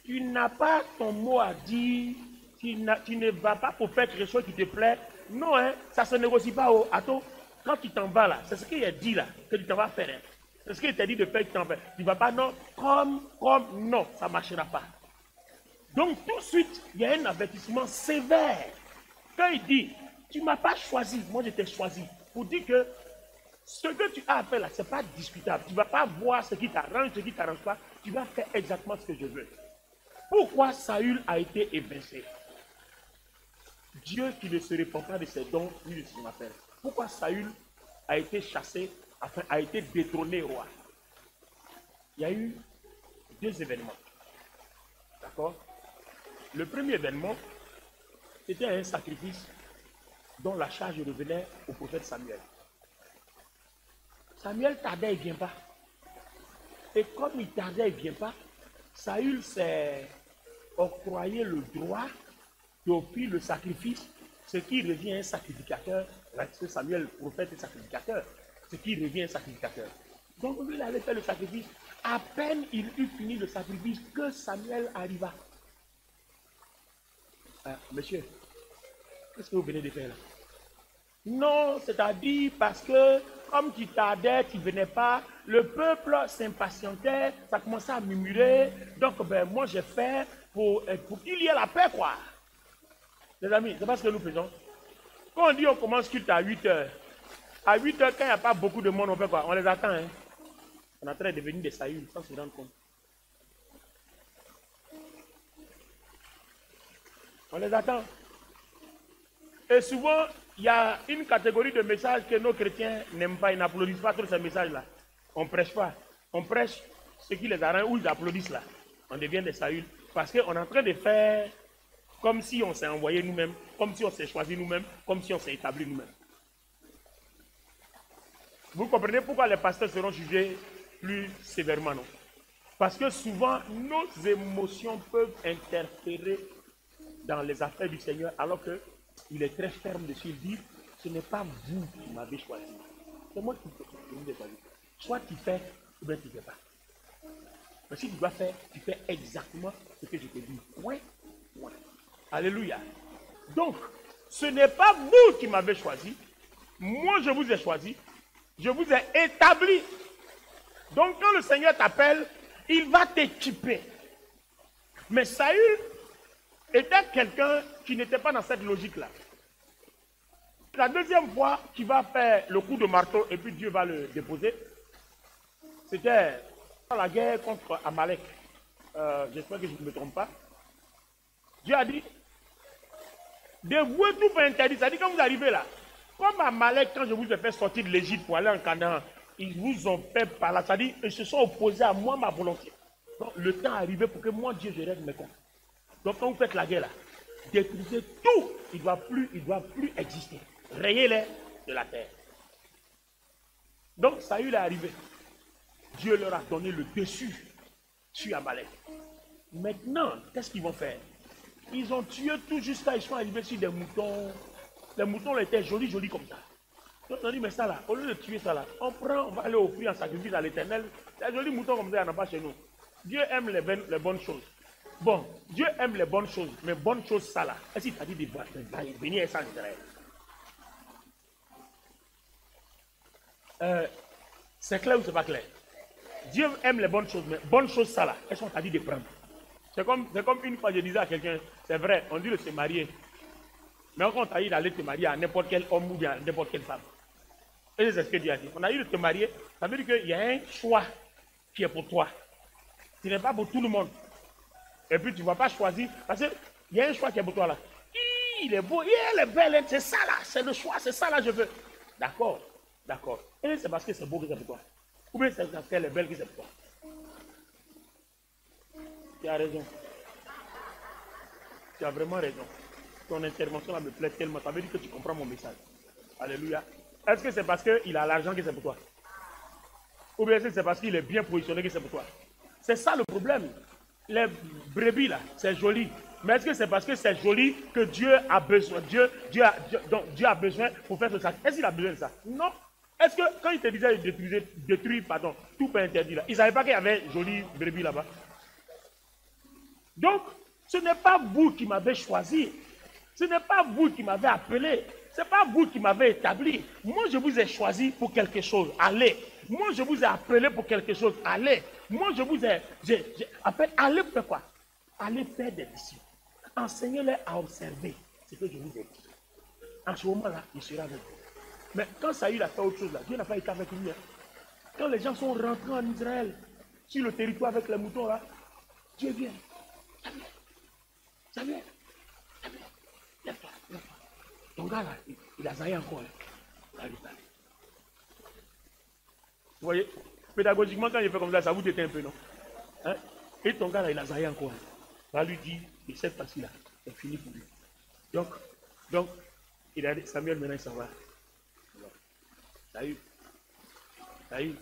tu n'as pas ton mot à dire, tu ne vas pas pour faire quelque chose qui te plaît. Non, hein, ça ne se négocie pas. Oh. Attends, quand tu t'en vas là, c'est ce qu'il a dit là, que tu t'en vas faire. Hein. C'est ce qu'il t'a dit de faire que tu t'en vas. Tu ne vas pas, non, comme, non, ça ne marchera pas. Donc tout de suite, il y a un avertissement sévère. Quand il dit, tu ne m'as pas choisi, moi je t'ai choisi. Pour dire que ce que tu as à faire là, ce n'est pas discutable. Tu ne vas pas voir ce qui t'arrange, ce qui ne t'arrange pas. Tu vas faire exactement ce que je veux. Pourquoi Saül a été évincé? Dieu qui ne se répand pas de ses dons ni de son appel. Pourquoi Saül a été chassé, enfin a été détrôné roi? Il y a eu deux événements. D'accord? Le premier événement, c'était un sacrifice dont la charge revenait au prophète Samuel. Samuel tardait, il ne vient pas. Et comme il tardait, il ne vient pas, Saül s'est octroyé le droit d'offrir le sacrifice, ce qui revient à un sacrificateur, parce que Samuel, prophète et sacrificateur, ce qui revient à un sacrificateur. Donc lui, il allait faire le sacrifice. À peine il eut fini le sacrifice que Samuel arriva. Monsieur, qu'est-ce que vous venez de faire là? Non, c'est-à-dire parce que comme tu tardais, tu ne venais pas, le peuple s'impatientait, ça commençait à murmurer. Donc, moi, j'ai fait pour qu'il y ait la paix, quoi. Les amis, c'est pas ce que nous faisons. Quand on dit on commence culte à 8h, à 8h, quand il n'y a pas beaucoup de monde, on fait quoi? On les attend, hein. On est en train de devenir des Saül, sans se rendre compte. On les attend. Et souvent, il y a une catégorie de messages que nos chrétiens n'aiment pas, ils n'applaudissent pas tous ces messages-là. On ne prêche pas. On prêche ce qui les arrange ou ils applaudissent là. On devient des Saül. Parce qu'on est en train de faire comme si on s'est envoyé nous-mêmes, comme si on s'est choisi nous-mêmes, comme si on s'est établi nous-mêmes. Vous comprenez pourquoi les pasteurs seront jugés plus sévèrement, non? Parce que souvent, nos émotions peuvent interférer dans les affaires du Seigneur, alors qu'il est très ferme dessus. Il dit, ce n'est pas vous qui m'avez choisi. C'est moi qui vous ai choisi. Soit tu fais, ou bien tu ne fais pas. Mais si tu dois faire, tu fais exactement ce que je te dis. Point, point. Alléluia. Donc, ce n'est pas vous qui m'avez choisi. Moi, je vous ai choisi. Je vous ai établi. Donc, quand le Seigneur t'appelle, il va t'équiper. Mais Saül était quelqu'un qui n'était pas dans cette logique-là. La deuxième fois qu'il va faire le coup de marteau et puis Dieu va le déposer, c'était dans la guerre contre Amalek. J'espère que je ne me trompe pas. Dieu a dit, dévouez tout pour interdit. Ça dit quand vous arrivez là, comme Amalek, quand je vous ai fait sortir de l'Égypte pour aller en Canaan, ils vous ont fait par là. Ça dit, ils se sont opposés à moi, ma volonté. Donc le temps est arrivé pour que moi, Dieu, je règle mes comptes. Donc quand vous faites la guerre là, détruisez tout. Il ne doit plus exister. Rayez-les de la terre. Donc Saül est arrivé. Dieu leur a donné le dessus sur Amalek. Maintenant, qu'est-ce qu'ils vont faire? Ils ont tué tout jusqu'à ils sont arrivés sur des moutons. les moutons là, étaient jolis, jolis comme ça. Donc on dit, mais ça là, au lieu de tuer ça là, on va aller offrir un sacrifice à l'Éternel. Les jolis moutons comme ça, il n'y en a pas chez nous. Dieu aime les bonnes choses. Bon, Dieu aime les bonnes choses, mais bonnes choses, ça là. Est-ce qu'il t'a dit de venir et ça intérêt? C'est clair ou c'est pas clair? Dieu aime les bonnes choses, mais bonnes choses, ça là. Est-ce qu'on t'a dit de prendre? C'est comme une fois je disais à quelqu'un, c'est vrai, on dit de se marier. Mais quand on t'a dit d'aller te marier à n'importe quel homme ou bien à n'importe quelle femme. Et c'est ce que Dieu a dit. On a dit de te marier, ça veut dire qu'il y a un choix qui est pour toi. Ce n'est pas pour tout le monde. Et puis tu ne vas pas choisir, parce qu'il y a un choix qui est pour toi là. Il est beau, elle est belle, c'est ça là, c'est le choix, c'est ça là je veux. D'accord, d'accord. Et c'est parce que c'est beau que c'est pour toi. Ou bien c'est parce qu'elle est belle que c'est pour toi. Tu as raison. Tu as vraiment raison. Ton intervention là me plaît tellement. Ça veut dire que tu comprends mon message. Alléluia. Est-ce que c'est parce qu'il a l'argent que c'est pour toi? Ou bien c'est parce qu'il est bien positionné que c'est pour toi? C'est ça le problème. Les brebis là, c'est joli. Mais est-ce que c'est parce que c'est joli que Dieu a besoin? Dieu a besoin pour faire ce sac. Est-ce qu'il a besoin de ça? Non. Est-ce que quand il te disait de détruire, tout peut interdit là, il ne savait pas qu'il y avait joli brebis là-bas? Donc, ce n'est pas vous qui m'avez choisi. Ce n'est pas vous qui m'avez appelé. Ce n'est pas vous qui m'avez établi. Moi, je vous ai choisi pour quelque chose. Allez. Moi, je vous ai appelé pour quelque chose. Allez. Moi, je vous ai appelé. Allez faire quoi? Allez faire des disciples. Enseignez-les à observer ce que je vous ai dit. En ce moment-là, il sera avec vous. Mais quand Saül a fait autre chose là, Dieu n'a pas été avec lui. Hein. Quand les gens sont rentrés en Israël, sur le territoire avec les moutons là, Dieu vient. Ça vient. Lève-toi. Ton gars là, il a zaillé encore. Hein. Vous voyez, pédagogiquement, quand il fait comme ça vous détend un peu, non? Hein? Et ton gars là, il a zaillé encore. Hein. Va lui dire, et cette partie là, c'est fini pour lui. Donc, il a dit, Samuel, maintenant il s'en va. Saül,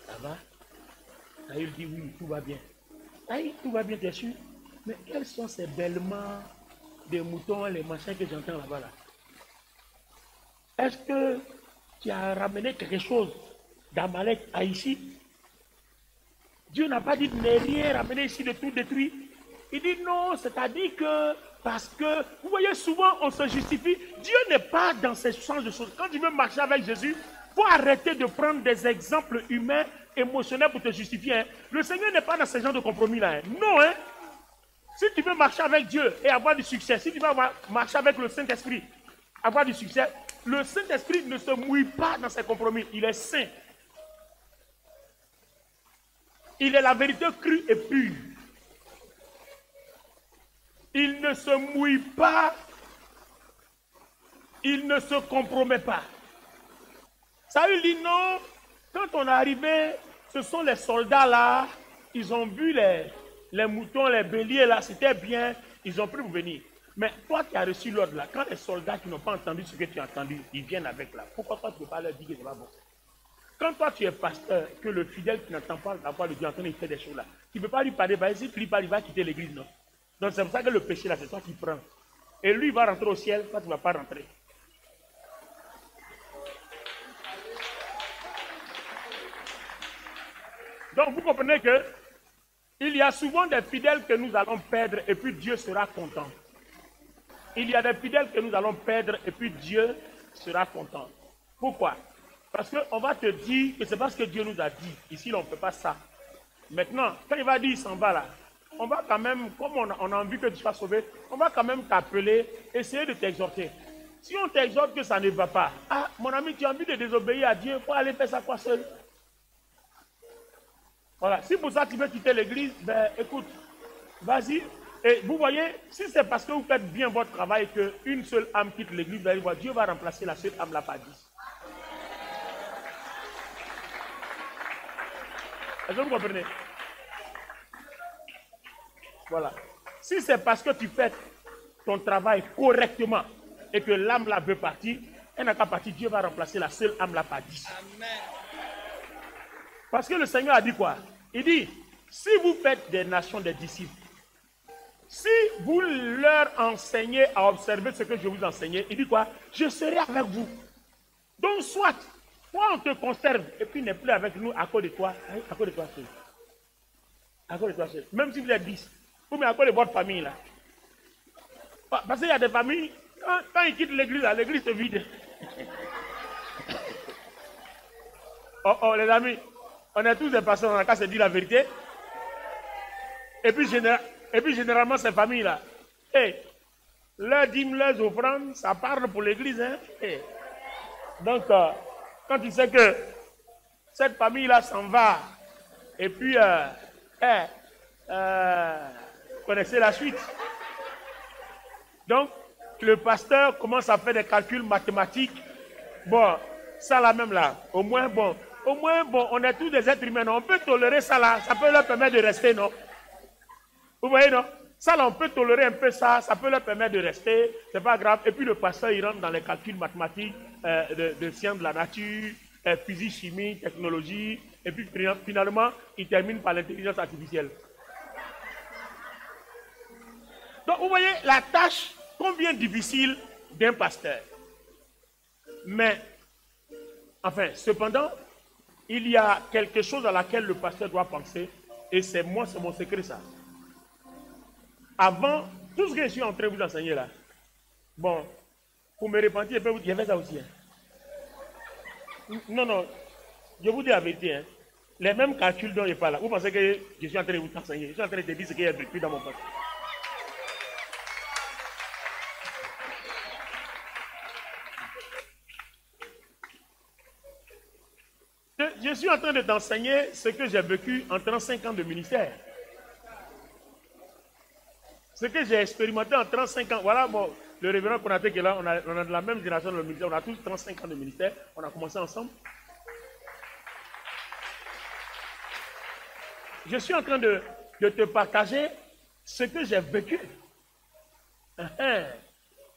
ça va? Saül dit, oui, tout va bien. Saül, tout va bien, t'es sûr? Mais quels sont ces bêlements des moutons, les machins que j'entends là-bas là? Est-ce que tu as ramené quelque chose d'Amalek à ici? Dieu n'a pas dit de ne rien ramener ici, de tout détruire. Il dit non, c'est-à-dire que, parce que, vous voyez, souvent on se justifie. Dieu n'est pas dans ce genre de choses. Quand tu veux marcher avec Jésus, il faut arrêter de prendre des exemples humains, émotionnels pour te justifier. Hein. Le Seigneur n'est pas dans ce genre de compromis-là. Hein. Non, hein. Si tu veux marcher avec Dieu et avoir du succès, si tu veux marcher avec le Saint-Esprit, avoir du succès, le Saint-Esprit ne se mouille pas dans ses compromis. Il est saint. Il est la vérité crue et pure. Il ne se mouille pas. Il ne se compromet pas. Saül dit non. Quand on est arrivé, ce sont les soldats là. Ils ont vu les moutons, les béliers là. C'était bien. Ils ont pris pour venir. Mais toi qui as reçu l'ordre là, quand les soldats qui n'ont pas entendu ce que tu as entendu, ils viennent avec là. Pourquoi toi tu ne peux pas leur dire que c'est pas bon? Quand toi tu es pasteur, que le fidèle qui n'entend pas la voix de Dieu en train de faire des choses là, tu ne peux pas lui parler, bah, si tu lui parles, il va quitter l'église, non? Donc c'est pour ça que le péché là, c'est toi qui prends. Et lui, il va rentrer au ciel, toi tu ne vas pas rentrer. Donc vous comprenez que il y a souvent des fidèles que nous allons perdre et puis Dieu sera content. Il y a des fidèles que nous allons perdre et puis Dieu sera content. Pourquoi? Parce qu'on va te dire que c'est parce que Dieu nous a dit. Ici, on ne fait pas ça. Maintenant, quand il va dire il s'en va là, on va quand même, comme on a envie que tu sois sauvé, on va quand même t'appeler, essayer de t'exhorter. Si on t'exhorte que ça ne va pas, ah, mon ami, tu as envie de désobéir à Dieu, pour aller faire ça quoi seul? Voilà, si pour ça tu veux quitter l'église, ben écoute, vas-y. Et vous voyez, si c'est parce que vous faites bien votre travail qu'une seule âme quitte l'église, vous allez voir, Dieu va remplacer la seule âme là par 10. Est-ce que vous comprenez? Voilà. Si c'est parce que tu fais ton travail correctement et que l'âme là veut partir, elle n'a qu'à partir, Dieu va remplacer la seule âme là par 10. Amen. Parce que le Seigneur a dit quoi? Il dit, si vous faites des nations des disciples, si vous leur enseignez à observer ce que je vous enseignais, il dit quoi? Je serai avec vous. Donc soit on te conserve et puis n'est plus avec nous à cause de toi, à cause de toi seul. À cause de toi seul. Même si vous êtes 10, ou mais à cause de votre famille là. Parce qu'il y a des familles, quand ils quittent l'église se vide. Oh, les amis, on est tous des pasteurs, on a qu'à se dire la vérité. Et puis généralement, ces familles-là, leurs dîmes, leurs offrandes, ça parle pour l'église. Hein? Donc, quand tu sais que cette famille-là s'en va, et puis, connaissez la suite. Donc, le pasteur commence à faire des calculs mathématiques. Bon, ça là même là, au moins, on est tous des êtres humains, non? On peut tolérer ça là, ça peut leur permettre de rester, non? Vous voyez, non? Ça là, on peut tolérer un peu ça, ça peut leur permettre de rester, c'est pas grave. Et puis le pasteur, il rentre dans les calculs mathématiques de sciences de la nature, physique, chimie, technologie, et puis finalement, il termine par l'intelligence artificielle. Donc, vous voyez la tâche combien difficile d'un pasteur. Mais, enfin, cependant, il y a quelque chose à laquelle le pasteur doit penser, et c'est mon secret ça. Avant, tout ce que je suis en train de vous enseigner là, bon, pour me repentir, il y avait ça aussi. Hein. Non, je vous dis la vérité, hein. Les mêmes calculs dont je parle là, vous pensez que je suis en train de vous enseigner, je suis en train de te dire ce qu'il y a depuis dans mon poste. Je suis en train de t'enseigner ce que j'ai vécu en 35 ans de ministère. Ce que j'ai expérimenté en 35 ans. Voilà, bon, le révérend Konaté qui est là, on a de la même génération dans le ministère, on a tous 35 ans de ministère, on a commencé ensemble. Je suis en train de te partager ce que j'ai vécu.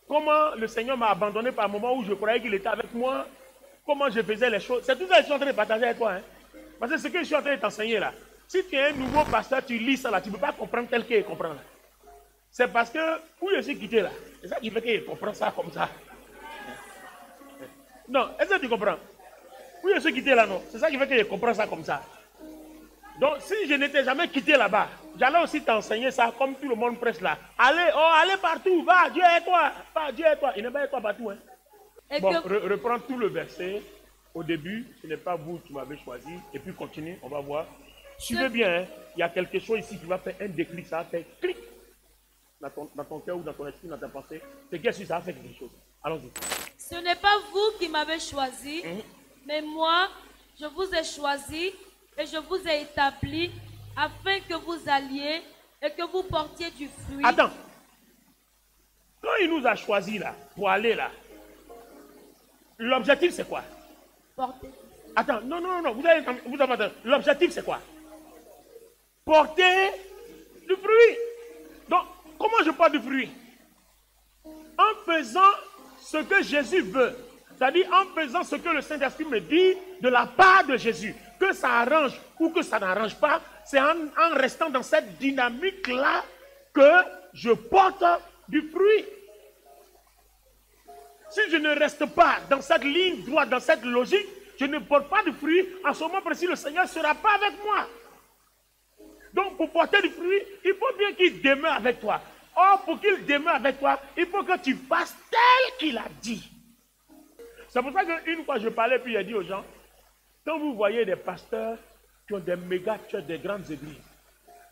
Comment le Seigneur m'a abandonné par un moment où je croyais qu'il était avec moi. Comment je faisais les choses. C'est tout ça que je suis en train de partager avec toi. Hein? Parce que ce que je suis en train de t'enseigner là, si tu es un nouveau pasteur, tu lis ça là, tu ne peux pas comprendre tel qu'il comprend là. C'est parce que où je suis quitté là, c'est ça qui fait qu'il comprend ça comme ça. Non, est-ce que tu comprends? Où je suis quitté là, non, c'est ça qui fait qu'il comprend ça comme ça. Donc si je n'étais jamais quitté là-bas, j'allais aussi t'enseigner ça comme tout le monde presse là. Allez partout, va, Dieu est toi, va, Dieu est toi. Il n'est pas toi partout. Hein. Bon, reprends tout le verset. Au début, ce n'est pas vous qui m'avez choisi. Et puis continue, on va voir. Suivez bien, hein. Il y a quelque chose ici qui va faire un déclic. Ça va faire clic dans ton cœur ou dans ton esprit, dans ta pensée. C'est qu'est-ce que ça va faire quelque chose. Allons-y. Ce n'est pas vous qui m'avez choisi, mais moi, je vous ai choisi et je vous ai établi afin que vous alliez et que vous portiez du fruit. Attends. Quand il nous a choisis là, pour aller là, l'objectif c'est quoi? Porter. Attends, non, vous avez entendu. L'objectif c'est quoi? Porter du fruit. Donc, comment je porte du fruit? En faisant ce que Jésus veut. C'est-à-dire en faisant ce que le Saint-Esprit me dit de la part de Jésus. Que ça arrange ou que ça n'arrange pas, c'est en restant dans cette dynamique-là que je porte du fruit. Si je ne reste pas dans cette ligne droite, dans cette logique, je ne porte pas de fruit, à ce moment précis, le Seigneur ne sera pas avec moi. Donc, pour porter du fruit, il faut bien qu'il demeure avec toi. Or, pour qu'il demeure avec toi, il faut que tu fasses tel qu'il a dit. C'est pour ça qu'une fois je parlais, puis j'ai dit aux gens, quand vous voyez des pasteurs qui ont des méga churches, des grandes églises,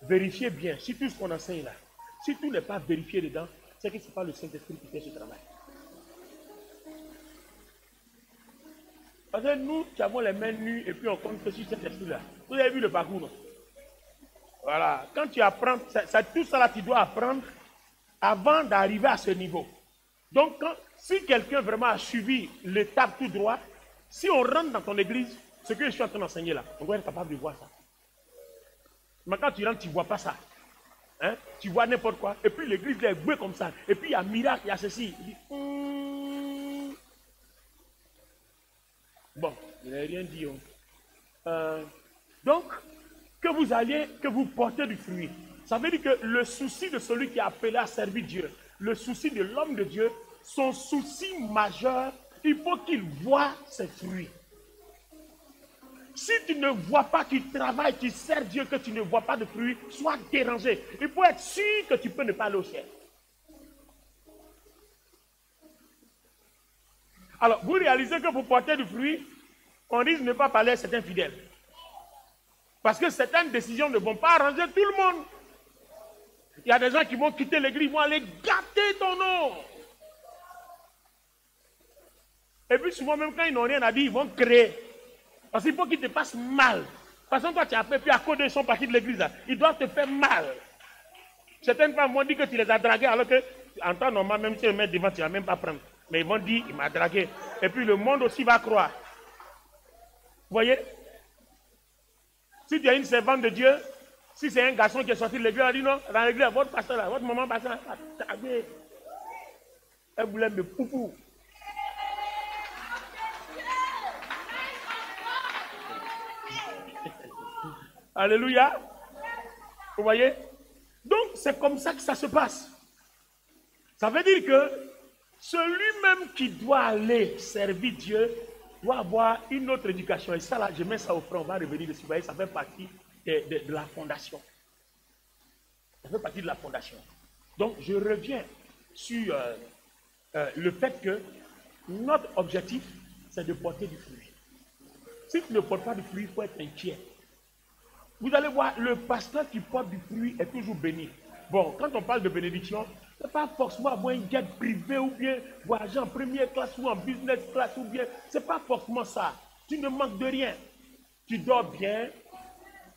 vérifiez bien, si tout ce qu'on enseigne là, si tout n'est pas vérifié dedans, c'est que ce n'est pas le Saint-Esprit qui fait ce travail. Parce que nous, qui avons les mains nues et puis on compte que sur cet esprit-là. Vous avez vu le parcours, non? Voilà. Quand tu apprends, tout ça là, tu dois apprendre avant d'arriver à ce niveau. Donc, si quelqu'un vraiment a suivi l'étape tout droit, si on rentre dans ton église, ce que je suis en train d'enseigner là, on doit être capable de voir ça. Mais quand tu rentres, tu ne vois pas ça. Hein? Tu vois n'importe quoi. Et puis l'église est bouée comme ça. Et puis il y a miracle, il y a ceci. Il dit, Bon, je n'ai rien dit. Donc, que vous alliez, que vous portez du fruit. Ça veut dire que le souci de celui qui est appelé à servir Dieu, le souci de l'homme de Dieu, son souci majeur, il faut qu'il voie ses fruits. Si tu ne vois pas, tu travailles, tu sers Dieu, que tu ne vois pas de fruits, sois dérangé. Il faut être sûr que tu peux ne pas aller au ciel. Alors, vous réalisez que pour porter du fruit, on risque de ne pas parler à certains fidèles. Parce que certaines décisions ne vont pas arranger tout le monde. Il y a des gens qui vont quitter l'église, ils vont aller gâter ton nom. Et puis souvent, même quand ils n'ont rien à dire, ils vont créer. Parce qu'il faut qu'ils te passent mal. Parce que toi, tu as fait, puis à cause de son parti de l'église, ils doivent te faire mal. Certaines femmes vont dire que tu les as dragués, alors que, en temps normal, même si ils mettent devant, tu ne vas même pas prendre. Mais ils vont dire, il m'a dragué. Et puis le monde aussi va croire. Vous voyez? Si tu as une servante de Dieu, si c'est un garçon qui est sorti de l'église, elle dit non, dans l'église, votre pasteur là, votre maman pasteur là, elle voulait me poupou. Alléluia. Vous voyez? Donc, c'est comme ça que ça se passe. Ça veut dire que celui-même qui doit aller servir Dieu doit avoir une autre éducation. Et ça, là, je mets ça au front, on va revenir dessus. Vous voyez, ça fait partie de la fondation. Ça fait partie de la fondation. Donc, je reviens sur le fait que notre objectif, c'est de porter du fruit. Si tu ne portes pas du fruit, il faut être inquiet. Vous allez voir, le pasteur qui porte du fruit est toujours béni. Bon, quand on parle de bénédiction, ce n'est pas forcément avoir une jet privée ou bien voyager en première classe ou en business class ou bien. Ce n'est pas forcément ça. Tu ne manques de rien. Tu dors bien.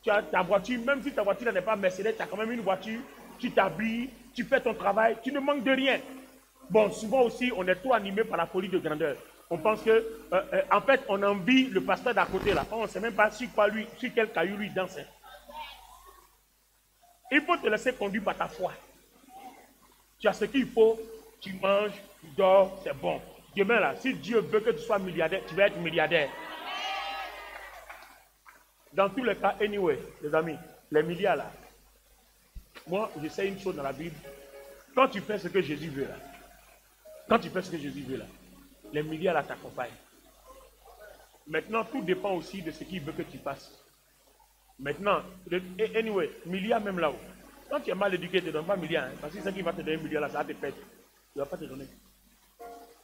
Tu as ta voiture, même si ta voiture n'est pas Mercedes, tu as quand même une voiture. Tu t'habilles, tu fais ton travail. Tu ne manques de rien. Bon, souvent aussi, on est trop animé par la folie de grandeur. On pense que, en fait, on envie le pasteur d'à côté là. On ne sait même pas sur quoi lui, sur quel caillou lui danse. Il faut te laisser conduire par ta foi. Tu as ce qu'il faut, tu manges, tu dors, c'est bon. Demain là, si Dieu veut que tu sois milliardaire, tu vas être milliardaire. Dans tous les cas, anyway, les amis, les milliards là. Moi, je sais une chose dans la Bible. Quand tu fais ce que Jésus veut là, les milliards là t'accompagnent. Maintenant, tout dépend aussi de ce qu'il veut que tu fasses. Maintenant, anyway, milliards même là-haut. Quand tu es mal éduqué, tu ne donnes pas milliards. Hein, parce que ce qui va te donner un milliard là, ça va te perdre. Il ne va pas te donner.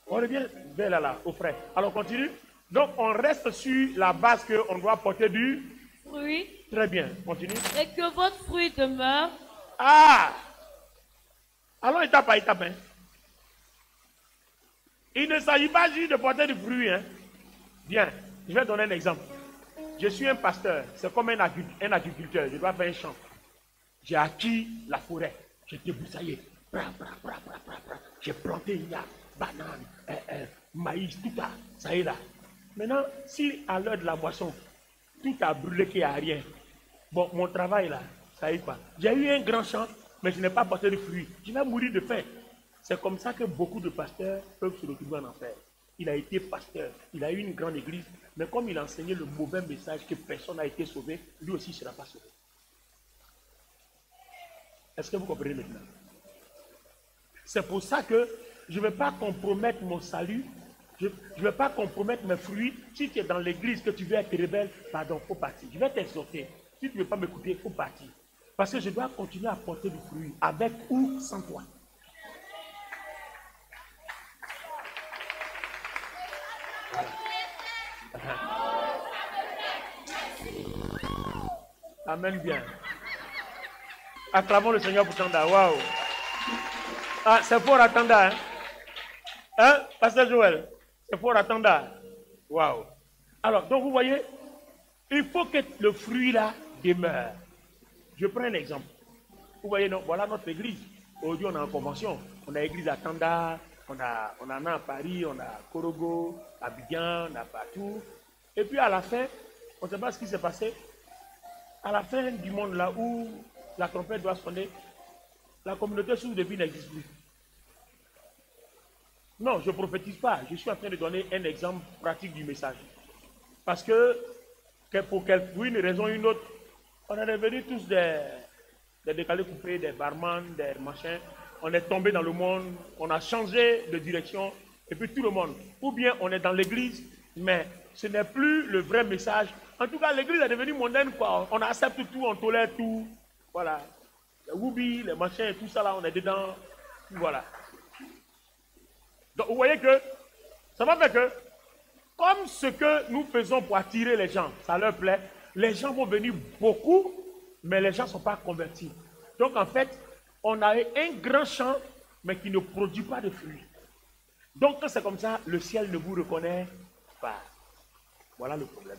On revient vers là, au frais. Alors, continue. Donc, on reste sur la base qu'on doit porter du fruit. Très bien, continue. Et que votre fruit demeure. Ah! Allons étape par étape. Hein. Il ne s'agit pas juste de porter du fruit. Hein. Bien, je vais donner un exemple. Je suis un pasteur, c'est comme un agriculteur, je dois faire un champ. J'ai acquis la forêt, j'ai débroussaillé. J'ai planté il y a banane, maïs, tout ça, ça y est là. Maintenant, si à l'heure de la moisson, tout a brûlé qu'il n'y a rien, bon, mon travail là, ça y est pas. J'ai eu un grand champ, mais je n'ai pas porté de fruits. Je vais mourir de faim. C'est comme ça que beaucoup de pasteurs peuvent se retrouver en enfer. Il a été pasteur, il a eu une grande église, mais comme il a enseigné le mauvais message que personne n'a été sauvé, lui aussi ne sera pas sauvé. Est-ce que vous comprenez maintenant? C'est pour ça que je ne vais pas compromettre mon salut, je ne vais pas compromettre mes fruits. Si tu es dans l'église, que tu veux être rebelle, pardon, il faut partir. Je vais t'exhorter. Si tu ne veux pas m'écouter, il faut partir. Parce que je dois continuer à porter du fruit, avec ou sans toi. Amen bien. Acclamons le Seigneur pour Tanda. Waouh. Ah, c'est fort à Tanda. Hein, Pasteur Joël? C'est fort à Tanda. Waouh. Alors, donc vous voyez, il faut que le fruit là demeure. Je prends un exemple. Vous voyez, donc, voilà notre église. Aujourd'hui, on est en convention. On a l'église à Tanda, on en a à Paris, on a à Korogo, à Abidjan, on a partout. Et puis à la fin, on ne sait pas ce qui s'est passé. À la fin du monde, là où la trompette doit sonner, la communauté sous de vie n'existe plus. Non, je ne prophétise pas. Je suis en train de donner un exemple pratique du message. Parce que pour une raison ou une autre, on est devenus tous des des décalés coupés, des barman, des machins. On est tombé dans le monde, on a changé de direction, et puis tout le monde. Ou bien on est dans l'église, mais ce n'est plus le vrai message. En tout cas, l'église est devenue mondaine, quoi. On accepte tout, on tolère tout. Voilà. Les woubi, les machins, tout ça là, on est dedans. Voilà. Donc vous voyez que ça va faire que, comme ce que nous faisons pour attirer les gens, ça leur plaît, les gens vont venir beaucoup, mais les gens ne sont pas convertis. Donc en fait, on a un grand champ, mais qui ne produit pas de fruits. Donc quand c'est comme ça, le ciel ne vous reconnaît pas. Voilà le problème.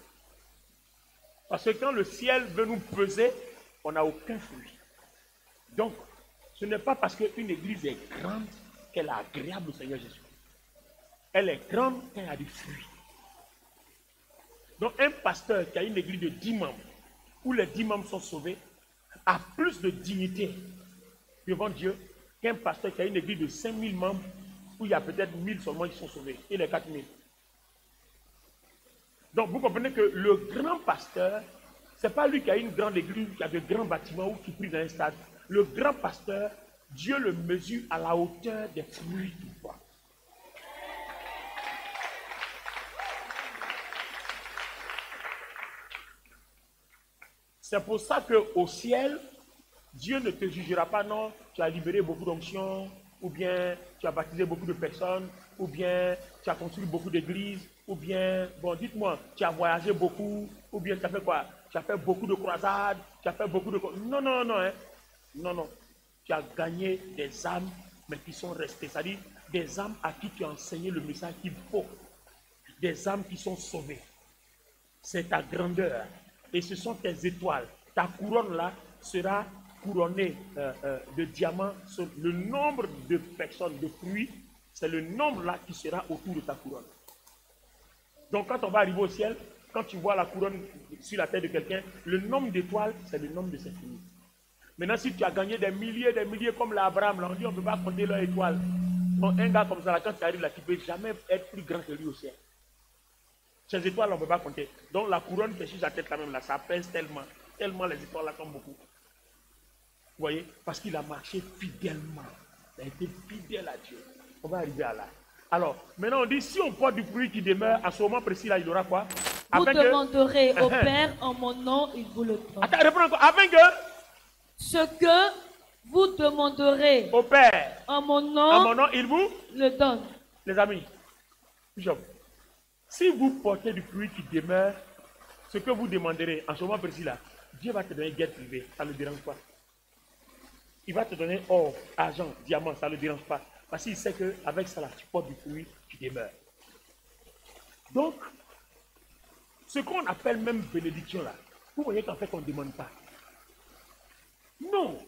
Parce que quand le ciel veut nous peser, on n'a aucun fruit. Donc, ce n'est pas parce qu'une église est grande qu'elle est agréable au Seigneur Jésus. Elle est grande quand elle a du fruit. Donc, un pasteur qui a une église de 10 membres, où les 10 membres sont sauvés, a plus de dignité devant Dieu qu'un pasteur qui a une église de 5000 membres, où il y a peut-être 1000 seulement qui sont sauvés, et les 4000. Donc, vous comprenez que le grand pasteur, ce n'est pas lui qui a une grande église, qui a de grands bâtiments ou qui prie dans un stade. Le grand pasteur, Dieu le mesure à la hauteur des fruits qu'il porte. C'est pour ça qu'au ciel, Dieu ne te jugera pas, non, tu as libéré beaucoup d'onctions, ou bien tu as baptisé beaucoup de personnes, ou bien tu as construit beaucoup d'églises, ou bien, bon, dites-moi, tu as voyagé beaucoup, ou bien tu as fait quoi? Tu as fait beaucoup de croisades, tu as fait beaucoup de... Non, non, non, hein. Non, non. Tu as gagné des âmes, mais qui sont restées. C'est-à-dire des âmes à qui tu as enseigné le message qu'il faut. Des âmes qui sont sauvées. C'est ta grandeur. Et ce sont tes étoiles. Ta couronne là sera couronnée de diamants. Le nombre de personnes, de fruits, c'est le nombre là qui sera autour de ta couronne. Donc quand on va arriver au ciel, quand tu vois la couronne sur la tête de quelqu'un, le nombre d'étoiles, c'est le nombre de ses fruits. Maintenant, si tu as gagné des milliers comme l'Abraham, là, on dit on ne peut pas compter leurs étoiles. Donc, un gars comme ça, là, quand tu arrives là, tu ne peux jamais être plus grand que lui au ciel. Ces étoiles, on ne peut pas compter. Donc, la couronne qui est sur sa tête, là même, là, ça pèse tellement, tellement les étoiles là comme beaucoup. Vous voyez? Parce qu'il a marché fidèlement. Il a été fidèle à Dieu. On va arriver à là. Alors, maintenant, on dit si on porte du fruit qui demeure, à ce moment précis, là, il aura quoi? Vous demanderez au Père en mon nom, il vous le donne. Attends, reprends encore. Afin que ce que vous demanderez au Père en mon nom, il vous le donne. Les amis, Bishop, si vous portez du fruit qui demeure, ce que vous demanderez en ce moment précis là, Dieu va te donner guerre privée, ça ne le dérange pas. Il va te donner or, argent, diamant, ça ne le dérange pas. Parce qu'il sait qu'avec ça là, tu portes du fruit qui demeure. Donc, ce qu'on appelle même bénédiction là, vous voyez qu'en fait on ne demande pas. Non.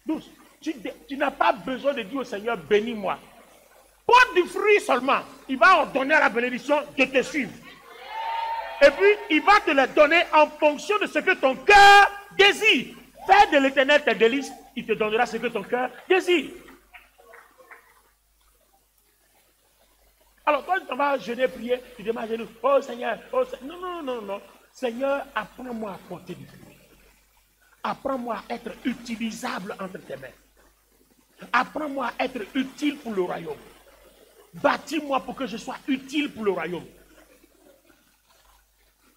Donc, tu n'as pas besoin de dire au Seigneur, bénis-moi. Porte du fruit seulement. Il va ordonner à la bénédiction de te suivre. Et puis, il va te le donner en fonction de ce que ton cœur désire. Fais de l'Éternel tes délices, il te donnera ce que ton cœur désire. Alors, quand tu vas jeûner, prier, tu demandes à genoux, oh Seigneur, oh Seigneur. Non, non, non, non. Seigneur, apprends-moi à porter du fruit. Apprends-moi à être utilisable entre tes mains. Apprends-moi à être utile pour le royaume. Bâtis-moi pour que je sois utile pour le royaume.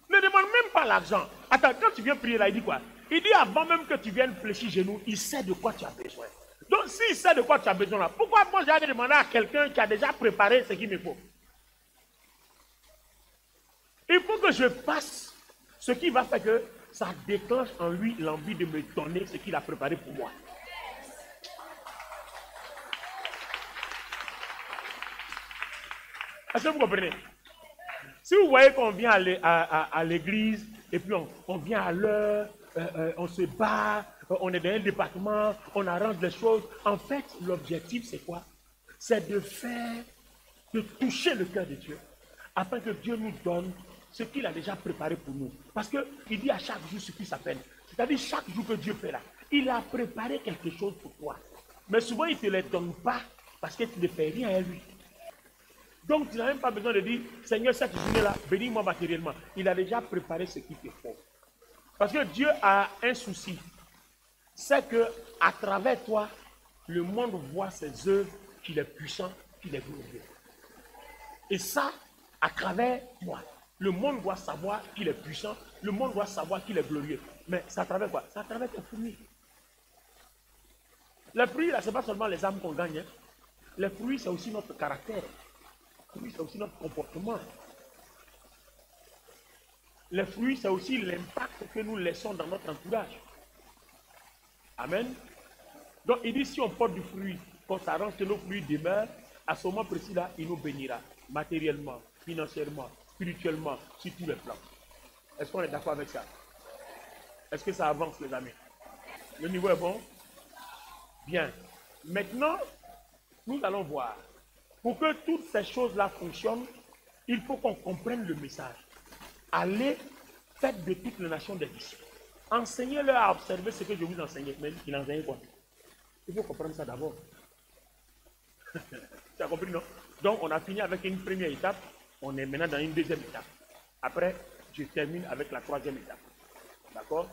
Ne demande même pas l'argent. Attends, quand tu viens prier là, il dit quoi? Il dit avant même que tu viennes fléchir genoux, il sait de quoi tu as besoin. Donc s'il sait de quoi tu as besoin là, pourquoi moi j'ai demandé à quelqu'un qui a déjà préparé ce qu'il me faut? Il faut que je fasse ce qui va faire que ça déclenche en lui l'envie de me donner ce qu'il a préparé pour moi. Est-ce que vous comprenez? Si vous voyez qu'on vient à l'église et puis on vient à l'heure, on se bat, on est dans un département, on arrange les choses. En fait, l'objectif c'est quoi? C'est de toucher le cœur de Dieu afin que Dieu nous donne ce qu'il a déjà préparé pour nous. Parce qu'il dit à chaque jour ce qui s'appelle. C'est-à-dire chaque jour que Dieu fait là, il a préparé quelque chose pour toi. Mais souvent, il ne te les donne pas parce que tu ne fais rien à lui. Donc, tu n'as même pas besoin de dire, Seigneur, cette journée-là, bénis-moi matériellement. Il a déjà préparé ce qu'il te faut. Parce que Dieu a un souci. c'est que à travers toi, le monde voit ses œuvres, qu'il est puissant, qu'il est glorieux. Et ça, à travers toi, le monde doit savoir qu'il est puissant, le monde doit savoir qu'il est glorieux. Mais c'est à travers quoi? C'est à travers tes fruits. Les fruits, là, ce n'est pas seulement les âmes qu'on gagne. Hein. Les fruits, c'est aussi notre caractère. Les fruits, c'est aussi notre comportement. Les fruits, c'est aussi l'impact que nous laissons dans notre entourage. Amen. Donc, il dit, si on porte du fruit, qu'on s'arrange que nos fruits demeurent, à ce moment précis-là, il nous bénira. Matériellement, financièrement, spirituellement, sur tous les plans. Est-ce qu'on est d'accord avec ça? Est-ce que ça avance, les amis? Le niveau est bon? Bien. Maintenant, nous allons voir. Pour que toutes ces choses-là fonctionnent, il faut qu'on comprenne le message. Allez, faites de toutes les nations des disciples. Enseignez-leur à observer ce que je vous enseignais. Mais il enseigne quoi? Il faut comprendre ça d'abord. Tu as compris, non? Donc, on a fini avec une première étape. On est maintenant dans une deuxième étape. Après, je termine avec la troisième étape. D'accord?